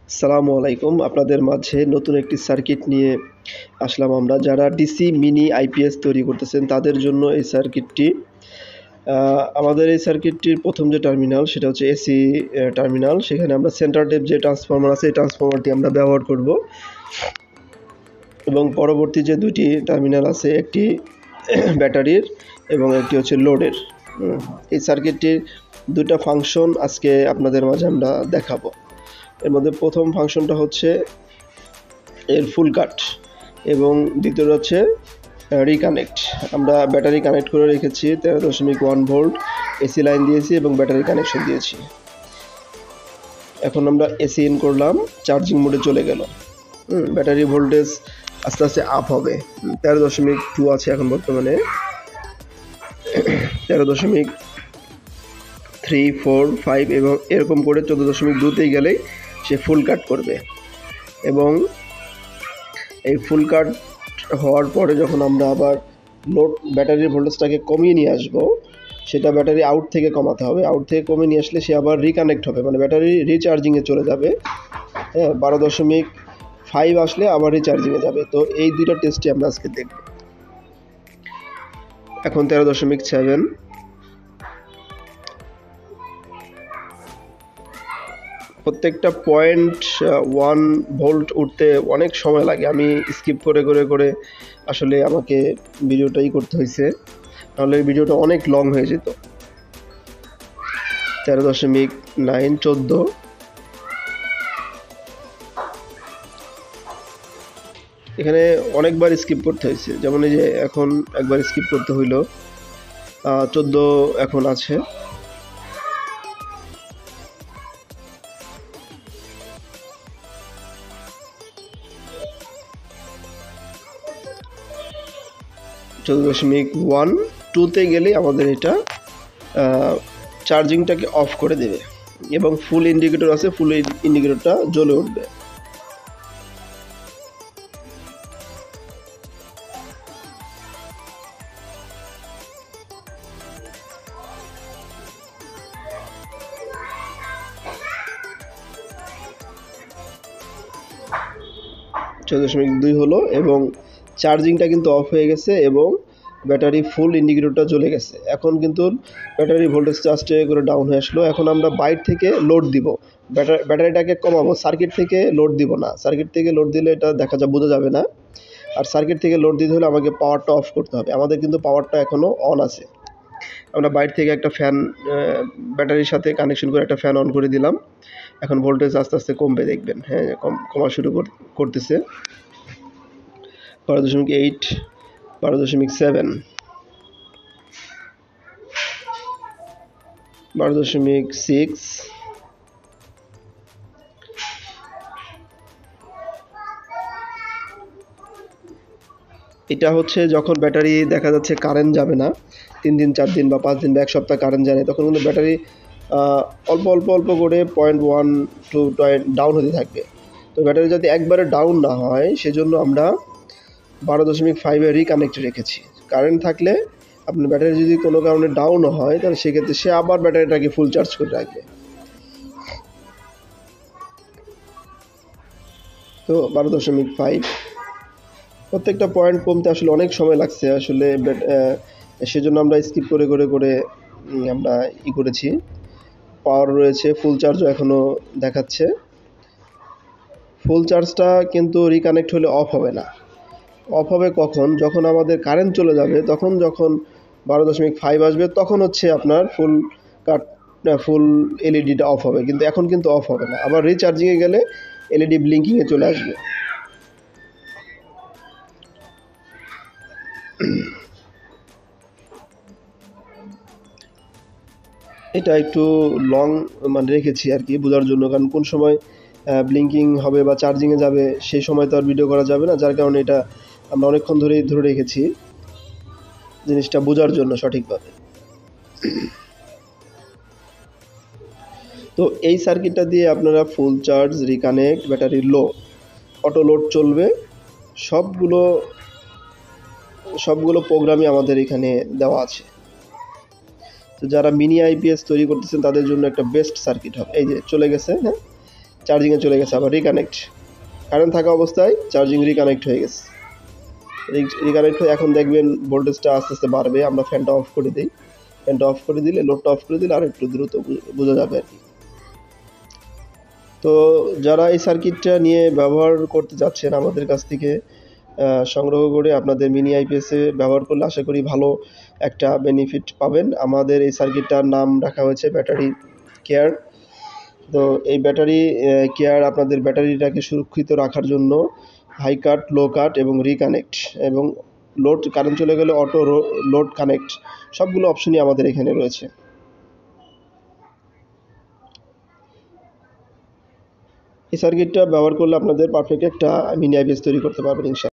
আসসালামু আলাইকুম। আপনাদের মাঝে নতুন একটি সার্কিট নিয়ে আসলাম আমরা। যারা ডিসি মিনি আইপিএস তৈরি করতেছেন তাদের জন্য এই সার্কিটটি। আমাদের এই সার্কিটটির প্রথম যে টার্মিনাল সেটা হচ্ছে এসি টার্মিনাল। সেখানে আমরা সেন্টার টেপ যে ট্রান্সফরমার আছে এই ট্রান্সফরমারটি আমরা ব্যবহার করব এবং পরবর্তী যে দুটি টার্মিনাল আছে একটি ব্যাটারির এবং একটি হচ্ছে লোডের। এই সার্কিটটির দুটা ফাংশন আজকে আপনাদের মাঝে আমরা দেখাবো। এর মধ্যে প্রথম ফাংশনটা হচ্ছে এর ফুল কাট এবং দ্বিতীয়টা হচ্ছে রিকানেক্ট। আমরা ব্যাটারি কানেক্ট করে রেখেছি 13.1 ভোল্ট, এসি লাইন দিয়েছি এবং ব্যাটারি কানেকশন দিয়েছি। এখন আমরা এসি ইন করলাম, চার্জিং মোডে চলে গেল। ব্যাটারি ভোল্টেজ আস্তে আস্তে আপ হবে। 13.2 আছে এখন বর্তমানে, 13.3, 4, 5 এবং এরকম করে 14.2তেই গেলেই সে ফুল কাট করবে। এবং এই ফুল কাট হওয়ার পরে যখন আমরা আবার লোড ব্যাটারির ভোল্টেজটাকে কমিয়ে নিয়ে আসবো, সেটা ব্যাটারি আউট থেকে কমাতে হবে। আউট থেকে কমিয়ে নিয়ে আসলে সে আবার রিকানেক্ট হবে, মানে ব্যাটারি রিচার্জিংয়ে চলে যাবে। 12.5 আসলে আবার রিচার্জিংয়ে যাবে। তো এই দুইটা টেস্টই আমরা আজকে দেখব। এখন 13.7, প্রত্যেকটা 0.1 ভোল্ট উঠতে অনেক সময় লাগে। আমি স্কিপ করে করে করে আসলে আমাকে ভিডিওটাই করতে হয়েছে, নাহলে ভিডিওটা অনেক লং হয়ে যেত। 13.9, 14, এখানে অনেকবার স্কিপ করতে হয়েছে। যেমন এই যে এখন একবার স্কিপ করতে হইলো, 14 এখন আছে। .1, 2তে গেলে আমাদের এটা চার্জিংটাকে অফ করে দেবে এবং ফুল ইন্ডিকেটর আছে, ফুল ইন্ডিকেটরটা জ্বলে উঠবে। .2 হলো এবং চার্জিংটা কিন্তু অফ হয়ে গেছে এবং ব্যাটারি ফুল ইন্ডিকেটরটা জ্বলে গেছে। এখন কিন্তু ব্যাটারি ভোল্টেজটা আস্তে করে ডাউন হয়ে আসলো। এখন আমরা বাইরে থেকে লোড দিব, ব্যাটারিটাকে কমাবো, সার্কিট থেকে লোড দিব না। সার্কিট থেকে লোড দিলে এটা বোঝা যাবে না। আর সার্কিট থেকে লোড দিতে হলে আমাকে পাওয়ারটা অফ করতে হবে। আমাদের কিন্তু পাওয়ারটা এখনও অন আছে। আমরা বাইরে থেকে একটা ফ্যান ব্যাটারির সাথে কানেকশন করে একটা ফ্যান অন করে দিলাম। এখন ভোল্টেজ আস্তে আস্তে কমবে, দেখবেন। কমা শুরু করতেছে। 12.8, 12.7, 12.6, এটা হচ্ছে যখন ব্যাটারি দেখা যাচ্ছে কারেন্ট যাবে না, 3 দিন 4 দিন বা 5 দিন বা 1 সপ্তাহ কারেন্ট যায় না, তখন কিন্তু ব্যাটারি অল্প অল্প অল্প করে 0.1 to ডাউন হতে থাকবে। তো ব্যাটারি যাতে একবারে ডাউন না হয় সেজন্য আমরা 12.5-এ রিকানেক্ট রেখেছি। কারেন্ট থাকলে আপনার ব্যাটারি যদি কোনো কারণে ডাউনও হয় তাহলে সেক্ষেত্রে সে আবার ব্যাটারিটাকে ফুল চার্জ করে রাখবে। তো 12.5, প্রত্যেকটা পয়েন্ট কমতে আসলে অনেক সময় লাগছে আসলে, সেজন্য আমরা স্কিপ করে করে করে আমরা করেছি। পাওয়ার রয়েছে, ফুল চার্জও এখনও দেখাচ্ছে। ফুল চার্জটা কিন্তু রিকানেক্ট হলে অফ হবে না। অফ হবে কখন? যখন আমাদের কারেন্ট চলে যাবে, তখন যখন 12.5 আসবে তখন হচ্ছে আপনার ফুল এলইডিটা অফ হবে, কিন্তু এখন কিন্তু অফ হবে না। আবার রিচার্জিংয়ে গেলে এলইডি ব্লিঙ্কিংয়ে চলে আসবে। এটা একটু লং রেখেছি আর কি বোঝার জন্য, কারণ কোন সময় ব্লিঙ্কিং হবে বা চার্জিংয়ে যাবে সেই সময় তো আর ভিডিও করা যাবে না, যার কারণে এটা আমরা অনেকক্ষণ ধরে রেখেছি জিনিসটা বোঝার জন্য সঠিকভাবে। তো এই সার্কিটটা দিয়ে আপনারা ফুল চার্জ, রিকানেক্ট, ব্যাটারি লো, অটো লোড চলবে, সবগুলো প্রোগ্রামই আমাদের এখানে দেওয়া আছে। তো যারা মিনি আইপিএস তৈরি করতেছেন তাদের জন্য একটা বেস্ট সার্কিট হবে। এই যে চলে গেছে, চার্জিংয়ে চলে গেছে, আবার রিকানেক্ট, কারেন্ট থাকা অবস্থায় চার্জিং রিকানেক্ট হয়ে গেছে। রিকানেক্ট হয়ে এখন দেখবেন ভোল্টেজটা আস্তে আস্তে বাড়বে। আমরা ফ্যানটা অফ করে দিই, ফ্যানটা অফ করে দিলে, লোডটা অফ করে দিলে আর একটু দ্রুত বোঝা যাবে আর কি। তো যারা এই সার্কিটটা নিয়ে ব্যবহার করতে যাচ্ছেন আমাদের কাছ থেকে সংগ্রহ করে আপনাদের মিনি আইপিএসে ব্যবহার করলে আশা করি ভালো একটা বেনিফিট পাবেন। আমাদের এই সার্কিটটার নাম রাখা হয়েছে ব্যাটারি কেয়ার। তো এই ব্যাটারি কেয়ার আপনাদের ব্যাটারিটাকে সুরক্ষিত রাখার জন্য হাই কাট, লো কাট এবং রিকানেক্ট এবং লোড, কারেন্ট চলে গেলে অটো লোড কানেক্ট, সবগুলো অপশনই আমাদের এখানে রয়েছে। এই সার্কিটটা ব্যবহার করলে আপনাদের পারফেক্ট একটা মিনি আইপিএস তৈরি করতে পারবেন ইনশাআল্লাহ।